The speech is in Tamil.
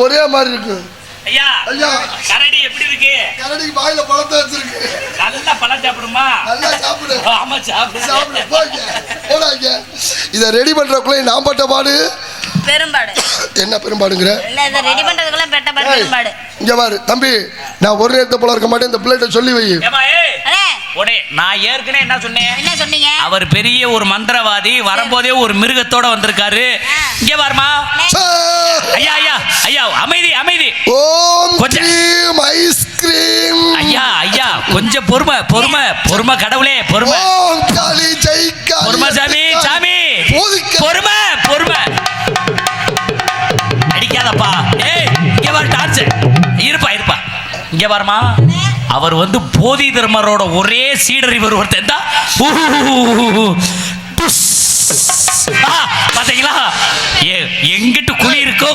ஒரே மாதிரி இருக்கு. ஐயா ஐயா கரடி எப்படி இருக்கு? கரடிக்கு வாயில பழத்தை வச்சிருக்கு. நல்லா பழம் சாப்பிடுமா? நல்லா சாப்பிடு. ஆமா சாப்பிடு. போங்க போடாங்க. இதை ரெடி பண்றதுக்குள்ள நான் பட்ட பாடு பெரும்பாடு. என்ன பெரும்பாடுங்கிற? இல்ல இத ரெடி பண்றதுக்குள்ள பெரும்பாடு. இங்க பாரு தம்பி, நான் ஒரு நேரத்தை போல இருக்க மாட்டேன். இந்த பிள்ளைகிட்ட சொல்லி வை. உடனே நான் ஏற்கனவே என்ன சொன்னேன்? என்ன சொன்னீங்க? அவர் பெரிய ஒரு மந்திரவாதி, வரும்போதே ஒரு மிருகத்தோட வந்திருக்காரு. இங்க பாருமா. ஐயா ஐயா ஐயா அமைதி அமைதி. ஓம் கிரீம் ஐஸ்கிரீம். ஐயா ஐயா கொஞ்சம் பொறுமை பொறுமை பொறுமை கடவுளே பொறுமை. ஓம் காளி ஜெய் காளி. பொறுமை சாமி சாமி. பொறுமை பொறுமை. அடிக்காதப்பா. ஏய் இங்க பாரு டார்ச். இருப்பா இருப்பா. இங்க பாருமா. அவர் வந்து போதி தர்மரோட ஒரே சீடர் இவர் ஒருத்தன் தான். பாத்தீங்களா எங்கிட்டு குழி இருக்கோ